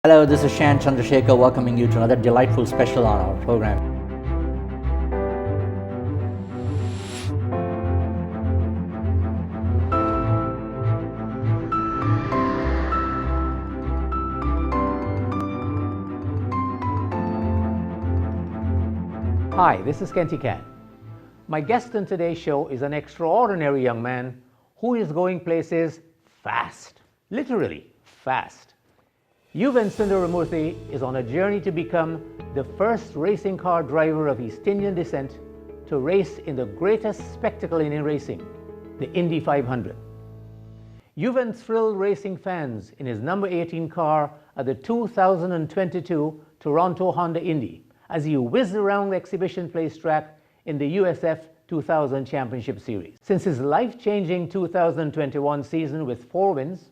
Hello, this is Shan Chandrasekhar welcoming you to another delightful special on our program. Hi, this is Kenty Khan. My guest on today's show is an extraordinary young man who is going places fast, literally fast. Yuven Sundaramoorthy is on a journey to become the first racing car driver of East Indian descent to race in the greatest spectacle in racing, the Indy 500. Yuven thrilled racing fans in his number 18 car at the 2022 Toronto Honda Indy as he whizzed around the exhibition place track in the USF 2000 Championship Series. Since his life-changing 2021 season with 4 wins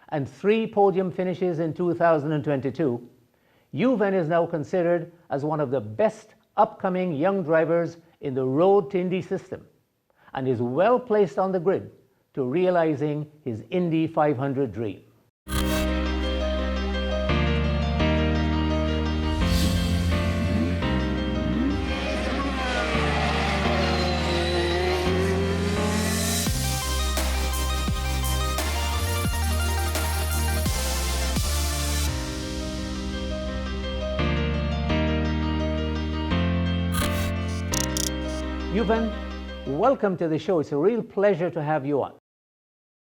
and 3 podium finishes in 2022, Yuven is now considered as one of the best upcoming young drivers in the Road to Indy system and is well placed on the grid to realizing his Indy 500 dream. Yuven, welcome to the show. It's a real pleasure to have you on.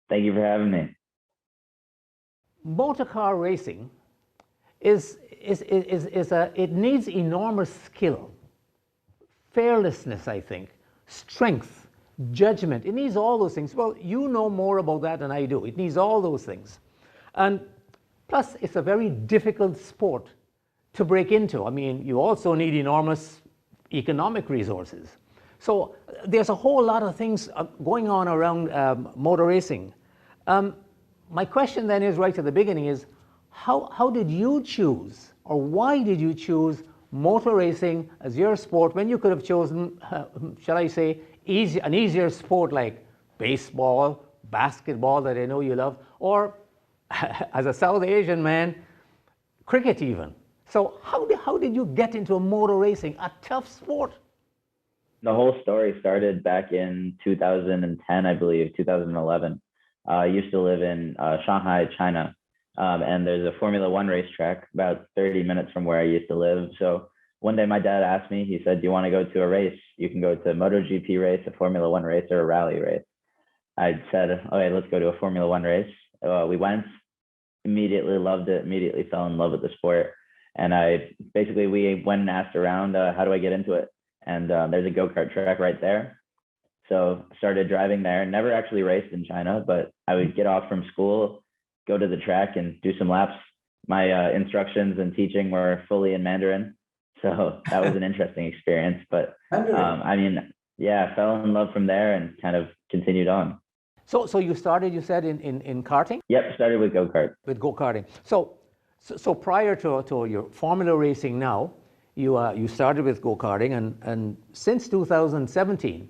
Thank you for having me. Motor car racing it needs enormous skill, fearlessness, I think, strength, judgment. It needs all those things. Well, you know more about that than I do. It needs all those things. And plus, it's a very difficult sport to break into. I mean, you also need enormous economic resources. So there's a whole lot of things going on around motor racing. My question then is right at the beginning is, how did you choose, or why did you choose motor racing as your sport when you could have chosen, shall I say, an easier sport like baseball, basketball that I know you love, or as a South Asian man, cricket even. So how did you get into motor racing, a tough sport? The whole story started back in 2010, I believe, 2011. I used to live in Shanghai, China, and there's a Formula One racetrack about 30 minutes from where I used to live. So one day my dad asked me, he said, do you want to go to a race? You can go to a MotoGP race, a Formula One race, or a rally race. I said, okay, let's go to a Formula One race. We went, immediately loved it, immediately fell in love with the sport. And we went and asked around, how do I get into it? And there's a go-kart track right there. So started driving there, never actually raced in China, but I would get off from school, go to the track and do some laps. My instructions and teaching were fully in Mandarin. So that was an interesting experience, but I fell in love from there and kind of continued on. So you started, you said, in karting? Yep, started with go-kart. With go-karting. So prior to your Formula racing now, you started with go-karting, and since 2017,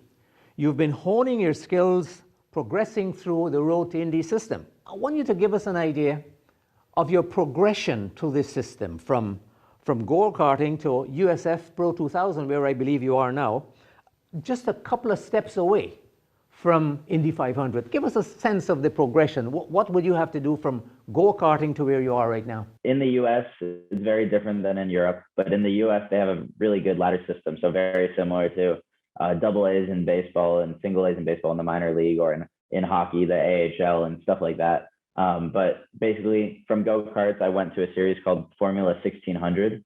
you've been honing your skills, progressing through the Road to Indy system. I want you to give us an idea of your progression to this system from go-karting to USFPro 2000, where I believe you are now, just a couple of steps away from Indy 500. Give us a sense of the progression. What would you have to do from go-karting to where you are right now? In the US, it's very different than in Europe, but in the US, they have a really good ladder system. So very similar to double A's in baseball and single A's in baseball in the minor league, or in hockey, the AHL and stuff like that. But basically from go-karts, I went to a series called Formula 1600.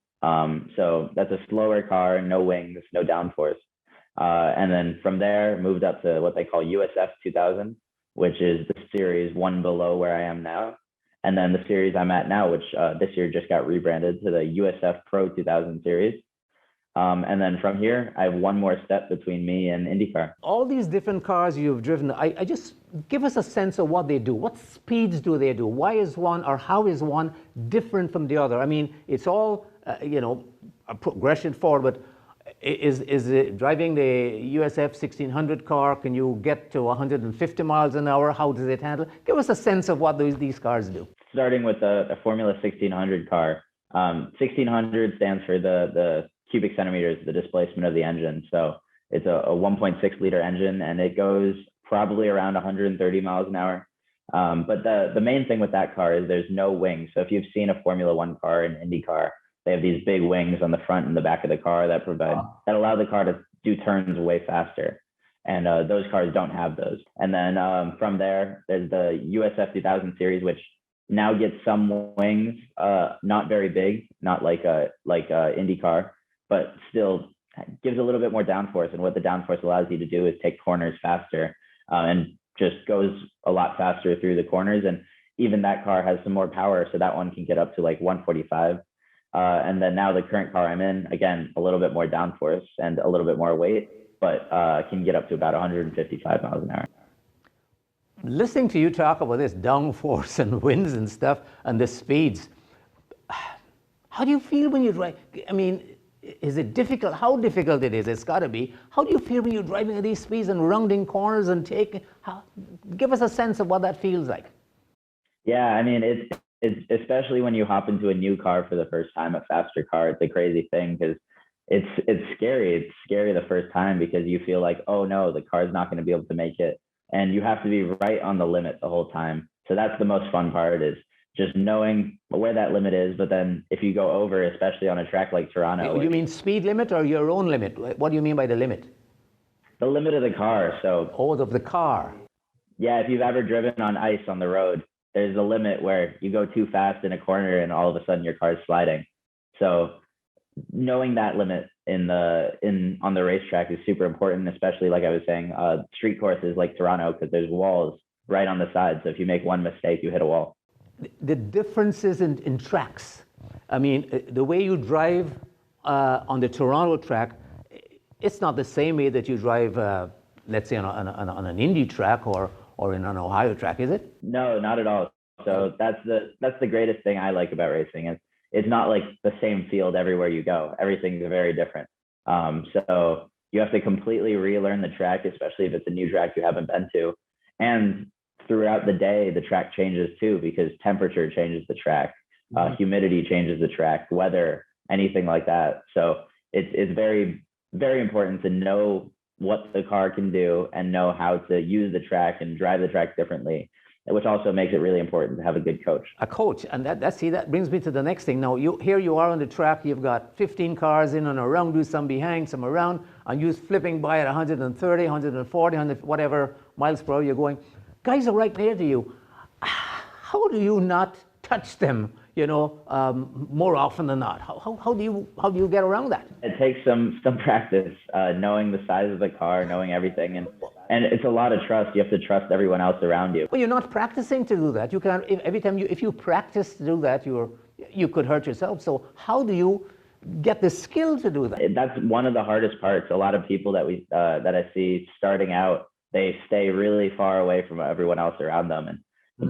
So that's a slower car, no wings, no downforce. And then from there, moved up to what they call USF 2000, which is the series one below where I am now. And then the series I'm at now, which this year just got rebranded to the USFPro 2000 series. And then from here, I have one more step between me and IndyCar. All these different cars you've driven, I just give us a sense of what they do. What speeds do they do? Why is one, or how is one different from the other? I mean, it's all, a progression forward, but is it driving the USF 1600 car, can you get to 150 miles an hour? How does it handle? Give us a sense of what these cars do. starting with a Formula 1600 car. 1600 stands for the cubic centimeters, the displacement of the engine. So it's a 1.6 liter engine, and it goes probably around 130 miles an hour. But the main thing with that car is there's no wings. So if you've seen a Formula One car, an Indy car, they have these big wings on the front and the back of the car that allow the car to do turns way faster. And those cars don't have those. And then from there, there's the USF 2000 series, which now gets some wings, not very big, not like a Indy car, but still gives a little bit more downforce. And what the downforce allows you to do is take corners faster and just goes a lot faster through the corners. And even that car has some more power, so that one can get up to like 145. And then now the current car I'm in, again, a little bit more downforce and a little bit more weight, but can get up to about 155 miles an hour. Listening to you talk about this downforce and winds and stuff and the speeds, how do you feel when you drive? I mean, is it difficult? How difficult it is? It's got to be. How do you feel when you're driving at these speeds and rounding corners and give us a sense of what that feels like. Yeah, I mean, it's especially when you hop into a new car for the first time, a faster car, it's a crazy thing because it's scary. It's scary the first time because you feel like, oh no, the car's not going to be able to make it. And you have to be right on the limit the whole time. So that's the most fun part, is just knowing where that limit is. But then if you go over, especially on a track like Toronto. You mean speed limit or your own limit? What do you mean by the limit? The limit of the car. So. Oh, of the car. Yeah, if you've ever driven on ice on the road, there's a limit where you go too fast in a corner and all of a sudden your car's sliding. So knowing that limit on the racetrack is super important, especially like I was saying, street courses like Toronto, because there's walls right on the side. So if you make one mistake, you hit a wall. The differences in tracks. I mean, the way you drive on the Toronto track, it's not the same way that you drive, let's say, on an Indy track or in an Ohio track, is it? No, not at all. So that's the greatest thing I like about racing. It's not like the same field everywhere you go. Everything's very different. So you have to completely relearn the track, especially if it's a new track you haven't been to. And throughout the day, the track changes too, because temperature changes the track, humidity changes the track, weather, anything like that. So it's very, very important to know what the car can do and know how to use the track and drive the track differently, which also makes it really important to have a good coach. A coach, and that brings me to the next thing. Now, here you are on the track, you've got 15 cars in and around you, some behind, some around, and you're flipping by at 130, 140, 100, whatever miles per hour you're going. Guys are right there to you. How do you not touch them, more often than not? How do you get around that? It takes some practice, knowing the size of the car, knowing everything, and it's a lot of trust. You have to trust everyone else around you. Well, you're not practicing to do that. You can every time if you practice to do that, you could hurt yourself. So how do you get the skill to do that? That's one of the hardest parts. A lot of people that I see starting out, they stay really far away from everyone else around them. And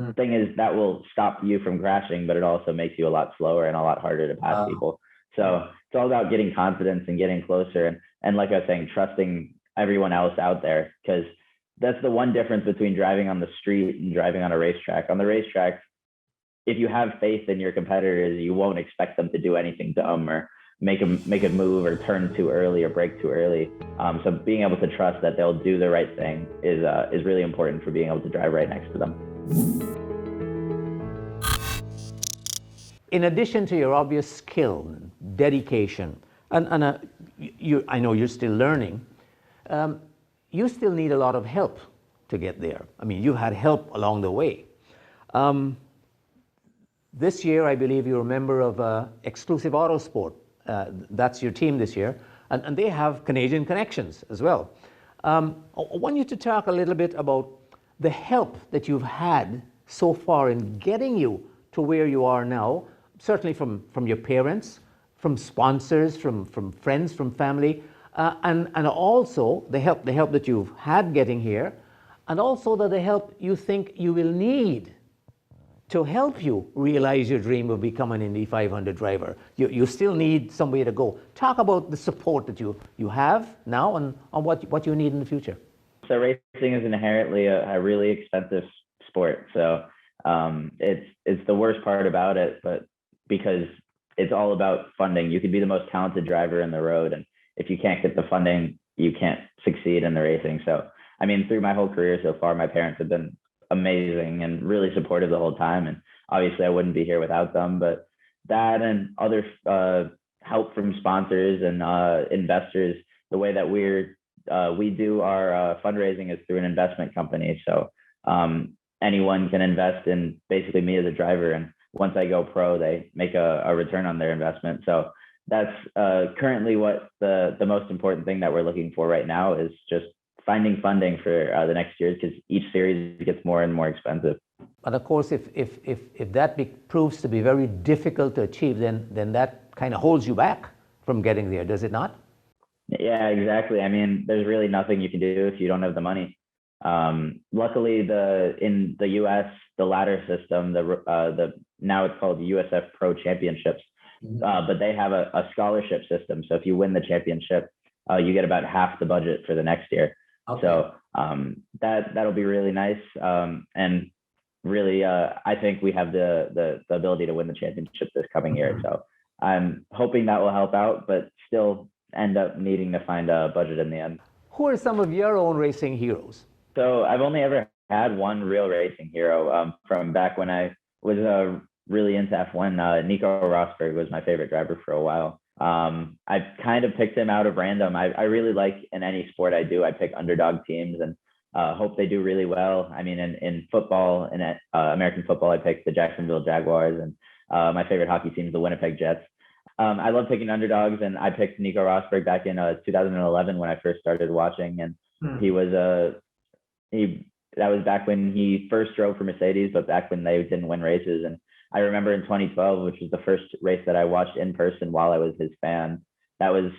the thing is, that will stop you from crashing, but it also makes you a lot slower and a lot harder to pass people. So it's all about getting confidence and getting closer. And like I was saying, trusting everyone else out there, because that's the one difference between driving on the street and driving on a racetrack. On the racetrack, if you have faith in your competitors, you won't expect them to do anything dumb or make a move or turn too early or brake too early. So being able to trust that they'll do the right thing is really important for being able to drive right next to them. In addition to your obvious skill, dedication, and I know you're still learning, you still need a lot of help to get there. I mean, you've had help along the way. This year, I believe you're a member of Exclusive Autosport. That's your team this year, and they have Canadian connections as well. I want you to talk a little bit about the help that you've had so far in getting you to where you are now, certainly from your parents, from sponsors, from friends, from family, and also the help that you've had getting here, and also the help you think you will need to help you realize your dream of becoming an Indy 500 driver. You still need somewhere to go. Talk about the support that you have now and on what you need in the future. So racing is inherently a really expensive sport. So It's the worst part about it, but because it's all about funding. You could be the most talented driver in the road, and if you can't get the funding, you can't succeed in the racing. So, I mean, through my whole career so far, my parents have been amazing and really supportive the whole time. And obviously, I wouldn't be here without them. But that and other help from sponsors and investors, the way that we do our fundraising is through an investment company. So anyone can invest in basically me as a driver, and once I go pro, they make a return on their investment. So that's currently what the most important thing that we're looking for right now is just finding funding for the next years, because each series gets more and more expensive. But of course, if that proves to be very difficult to achieve, then that kind of holds you back from getting there, does it not? Yeah, exactly. I mean, there's really nothing you can do if you don't have the money. Luckily, in the US, the ladder system, now it's called USFPro championships, but they have a scholarship system. So if you win the championship, you get about half the budget for the next year. Okay. So that'll be really nice. And really, I think we have the ability to win the championship this coming year. So I'm hoping that will help out, but still end up needing to find a budget in the end. Who are some of your own racing heroes? So I've only ever had one real racing hero from back when I was really into F1. Nico Rosberg was my favorite driver for a while. I kind of picked him out of random. I really like, in any sport I do, I pick underdog teams and hope they do really well. I mean, in football, in American football, I picked the Jacksonville Jaguars, and my favorite hockey team is the Winnipeg Jets. I love picking underdogs, and I picked Nico Rosberg back in 2011 when I first started watching, and that was back when he first drove for Mercedes, but back when they didn't win races. And I remember in 2012, which was the first race that I watched in person while I was his fan. That was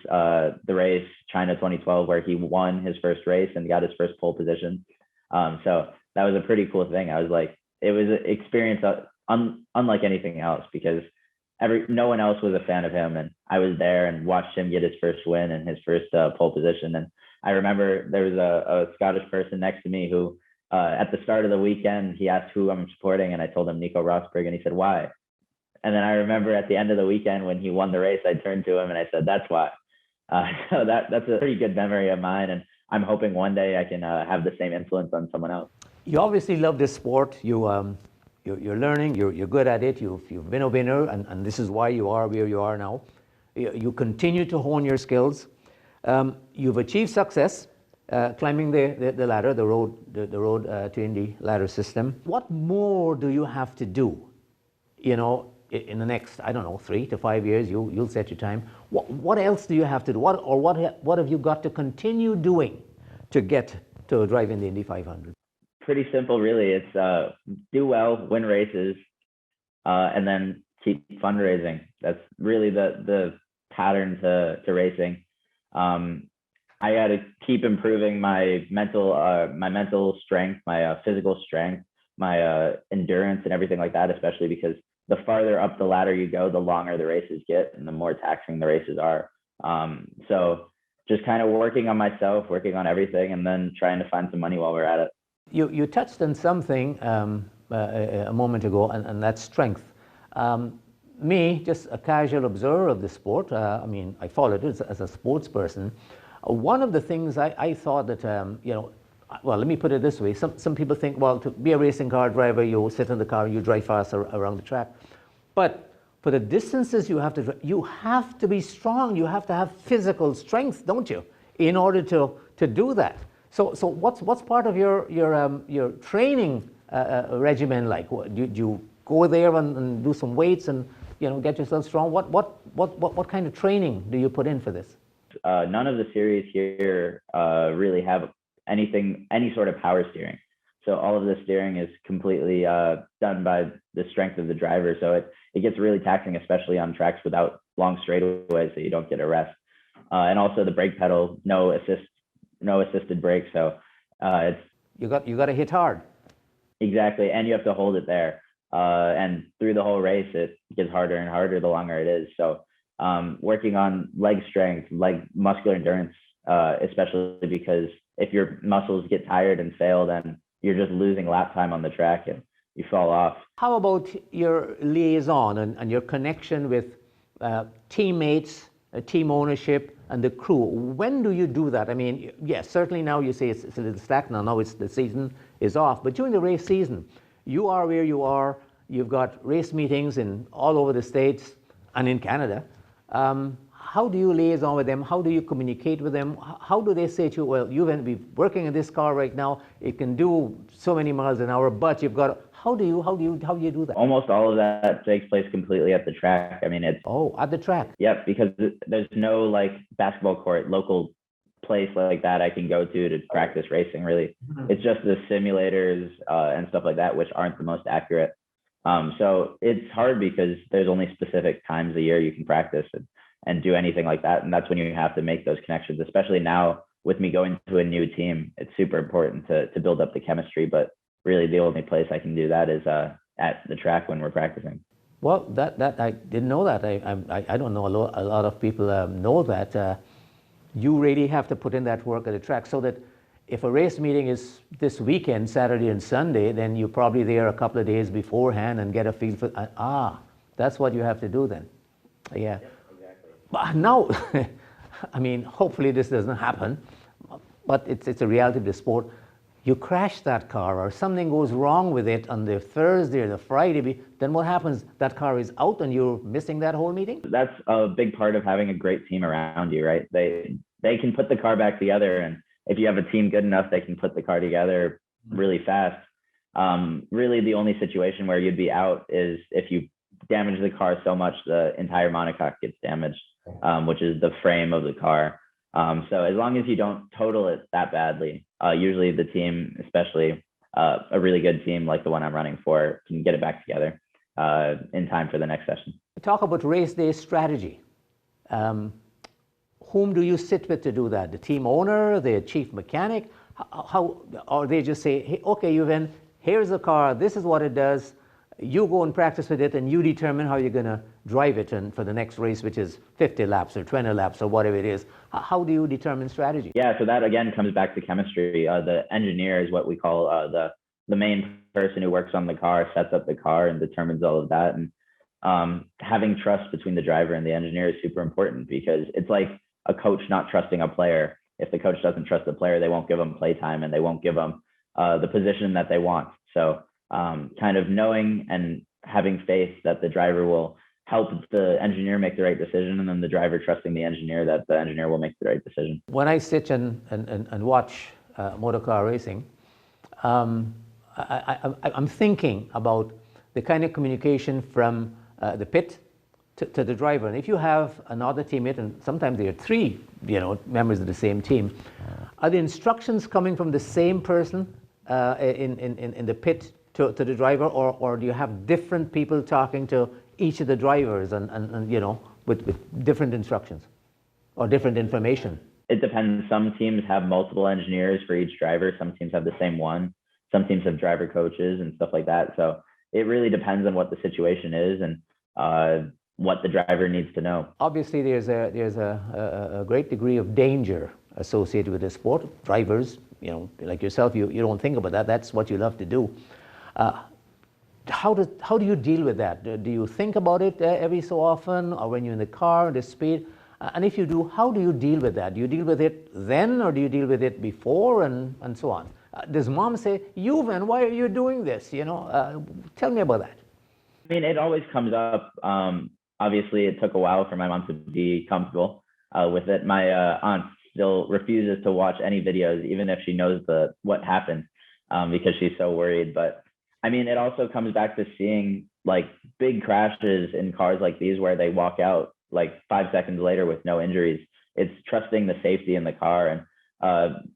the race, China 2012, where he won his first race and got his first pole position. So that was a pretty cool thing. I was like, it was an experience unlike anything else, because no one else was a fan of him, and I was there and watched him get his first win and his first pole position. And I remember there was a Scottish person next to me who, at the start of the weekend, he asked who I'm supporting, and I told him Nico Rosberg, and he said, why? And then I remember at the end of the weekend when he won the race, I turned to him and I said, that's why. So that's a pretty good memory of mine, and I'm hoping one day I can have the same influence on someone else. You obviously love this sport. You're learning, you're good at it, you've been a winner, and this is why you are where you are now. You continue to hone your skills. You've achieved success climbing the ladder, the road to Indy ladder system. What more do you have to do? You know, in the next, I don't know, 3 to 5 years, you'll set your time. What else do you have to do? What have you got to continue doing to get to drive in the Indy 500? Pretty simple, really. It's do well, win races, and then keep fundraising. That's really the pattern to racing. I got to keep improving my mental strength, my physical strength, my endurance, and everything like that. Especially because the farther up the ladder you go, the longer the races get, and the more taxing the races are. So just kind of working on myself, working on everything, and then trying to find some money while we're at it. You touched on something a moment ago, and that's strength. Me, just a casual observer of the sport, I mean, I followed it as a sports person. One of the things I thought that, well, let me put it this way. Some people think, well, to be a racing car driver, you sit in the car and you drive fast around the track. But for the distances you have to be strong. You have to have physical strength, don't you, in order to do that. So what's part of your training regimen like? Do you go there and do some weights and get yourself strong? What kind of training do you put in for this? None of the series here really have any sort of power steering. So all of the steering is completely done by the strength of the driver. So it gets really taxing, especially on tracks without long straightaways, so you don't get a rest. And also the brake pedal, no assisted brakes. So it's you got to hit hard. Exactly, and you have to hold it there. And through the whole race, it gets harder and harder the longer it is. So working on leg strength, muscular endurance, especially because if your muscles get tired and fail, then you're just losing lap time on the track. And you fall off. How about your liaison and your connection with teammates, team ownership, and the crew? When do you do that? I mean, yes, certainly now you say it's a little slack now. Now the season is off. But during the race season, you are where you are. You've got race meetings in all over the States and in Canada. How do you liaison with them? How do you communicate with them? How do they say to you, well, you've been working in this car right now. It can do so many miles an hour, but you've got. How do you do that? Almost all of that takes place completely at the track. I mean, it's at the track. Yep, because there's no like basketball court, local place like that I can go to practice racing. Really, it's just the simulators and stuff like that, which aren't the most accurate. So it's hard because there's only specific times a year you can practice and do anything like that, and that's when you have to make those connections. Especially now with me going to a new team, it's super important to build up the chemistry. But really, the only place I can do that is at the track when we're practicing. Well, that I didn't know that. I don't know a lot of people know that. You really have to put in that work at the track, so that if a race meeting is this weekend, Saturday and Sunday, then you're probably there a couple of days beforehand and get a feel for. That's what you have to do then. Yeah. Yep, exactly. But now, I mean, hopefully this doesn't happen, but it's a reality of the sport. You crash that car or something goes wrong with it on the Thursday or the Friday, then what happens? That car is out and you're missing that whole meeting? That's a big part of having a great team around you, right? They can put the car back together, and if you have a team good enough, they can put the car together really fast. Really, the only situation where you'd be out is if you damage the car so much the entire monocoque gets damaged, which is the frame of the car. So as long as you don't total it that badly, usually the team, especially a really good team like the one I'm running for, can get it back together in time for the next session. Talk about race day strategy. Whom do you sit with to do that? The team owner, the chief mechanic? How, or they just say, hey, okay, Yuven, here's the car, this is what it does. You go and practice with it and you determine how you're going to drive it and for the next race, which is 50 laps or 20 laps or whatever it is. How do you determine strategy? Yeah, so that again comes back to chemistry. The engineer is what we call the main person who works on the car, sets up the car and determines all of that. And having trust between the driver and the engineer is super important, because it's like a coach not trusting a player. If the coach doesn't trust the player, they won't give them playtime and they won't give them the position that they want. So kind of knowing and having faith that the driver will help the engineer make the right decision, and then the driver trusting the engineer that the engineer will make the right decision. When I sit and watch motor car racing, I'm thinking about the kind of communication from the pit to the driver. And if you have another teammate, and sometimes there are three, members of the same team, are the instructions coming from the same person in the pit to the driver, or do you have different people talking to each of the drivers and with different instructions or different information? It depends. Some teams have multiple engineers for each driver. Some teams have the same one. Some teams have driver coaches and stuff like that. So it really depends on what the situation is and what the driver needs to know. Obviously, there's a great degree of danger associated with this sport. Drivers, like yourself, you don't think about that. That's what you love to do. How do you deal with that? Do you think about it every so often, or when you're in the car, the speed? And if you do, how do you deal with that? Do you deal with it then, or do you deal with it before, and so on? Does mom say, Yuven, why are you doing this? Tell me about that. I mean, it always comes up. Obviously, it took a while for my mom to be comfortable with it. My aunt still refuses to watch any videos, even if she knows what happened, because she's so worried. But I mean, it also comes back to seeing like big crashes in cars like these where they walk out like 5 seconds later with no injuries. It's trusting the safety in the car and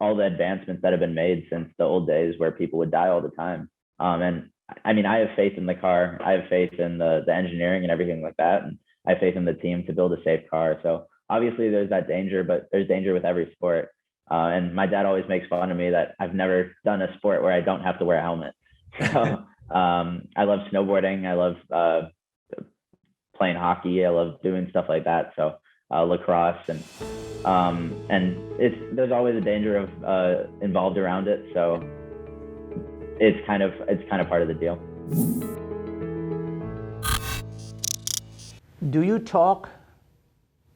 all the advancements that have been made since the old days where people would die all the time. And I mean, I have faith in the car. I have faith in the engineering and everything like that. And I have faith in the team to build a safe car. So obviously there's that danger, but there's danger with every sport. And my dad always makes fun of me that I've never done a sport where I don't have to wear a helmet. So I love snowboarding. I love playing hockey. I love doing stuff like that. So lacrosse and there's always a danger of involved around it. So it's kind of part of the deal. Do you talk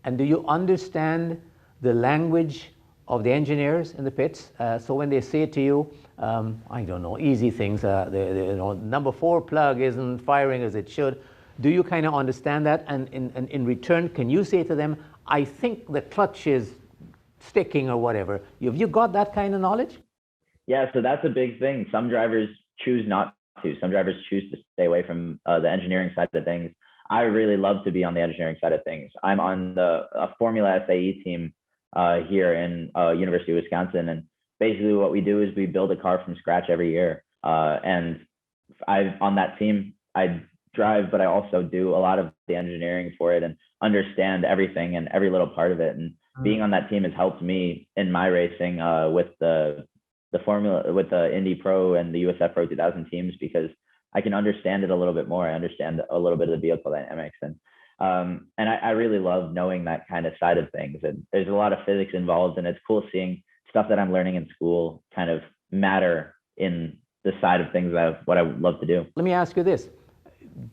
and do you understand the language of the engineers in the pits? So when they say to you, I don't know, easy things, number 4 plug isn't firing as it should, do you kind of understand that? And in return, can you say to them, I think the clutch is sticking or whatever? Have you got that kind of knowledge? Yeah, so that's a big thing. Some drivers choose not to. Some drivers choose to stay away from the engineering side of things. I really love to be on the engineering side of things. I'm on the Formula SAE team here in University of Wisconsin, and basically what we do is we build a car from scratch every year. And on that team, I drive, but I also do a lot of the engineering for it and understand everything and every little part of it. And being on that team has helped me in my racing with the Indy Pro and the USFPro 2000 teams, because I can understand it a little bit more. I understand a little bit of the vehicle dynamics, and I really love knowing that kind of side of things. And there's a lot of physics involved, and it's cool seeing stuff that I'm learning in school kind of matter in the side of things that what I would love to do. Let me ask you this: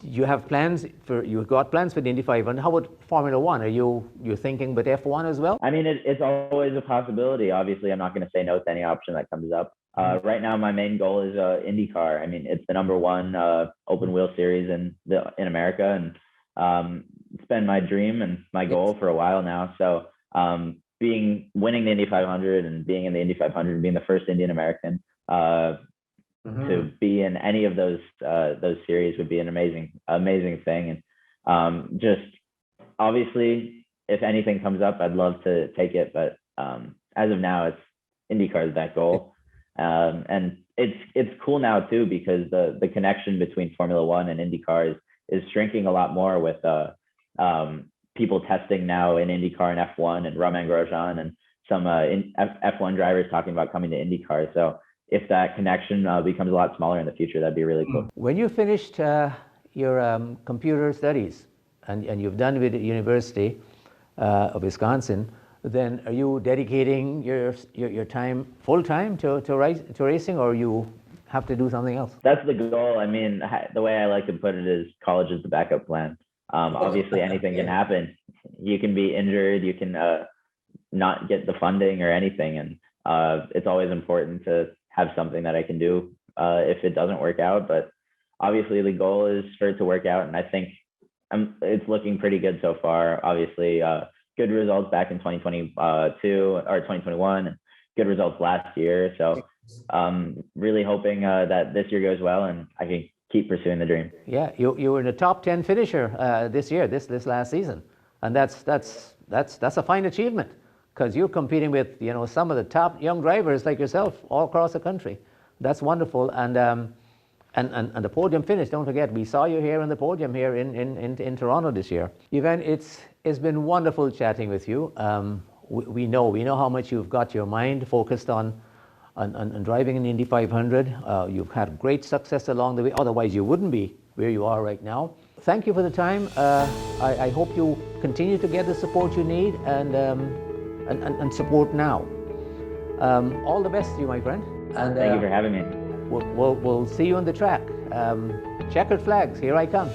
you've got plans for the Indy 500. How about Formula One? Are you're thinking about F1 as well? I mean, it's always a possibility. Obviously, I'm not going to say no to any option that comes up. Right now, my main goal is IndyCar. I mean, it's the #1 open wheel series in America, and it's been my dream and my goal for a while now. So, winning the Indy 500 and being in the Indy 500 and being the first Indian American to be in any of those series would be an amazing thing. And just obviously, if anything comes up, I'd love to take it. But as of now, it's IndyCar is that goal. And it's cool now too, because the connection between Formula One and IndyCar is shrinking a lot more with people testing now in IndyCar and F1, and Romain Grosjean and some F1 drivers talking about coming to IndyCar. So if that connection becomes a lot smaller in the future, that'd be really cool. When you finished your computer studies and you've done with the University of Wisconsin, then are you dedicating your time full time to racing, or you have to do something else? That's the goal. I mean, the way I like to put it is college is the backup plan. Obviously, anything can happen. You can be injured. You can not get the funding or anything, and it's always important to have something that I can do if it doesn't work out. But obviously, the goal is for it to work out, and I think it's looking pretty good so far. Obviously, good results back in 2022 or 2021, and good results last year. So really hoping that this year goes well and I can keep pursuing the dream. Yeah, you were in the top 10 finisher this year, this last season, and that's a fine achievement, because you're competing with some of the top young drivers like yourself all across the country. That's wonderful. And the podium finish, don't forget, we saw you here on the podium here in Toronto this year. Yuven, it's been wonderful chatting with you. We know how much you've got your mind focused on driving an Indy 500. You've had great success along the way, otherwise you wouldn't be where you are right now. Thank you for the time. I hope you continue to get the support you need and support now. All the best to you, my friend. And thank you for having me. We'll see you on the track. Checkered flags, here I come.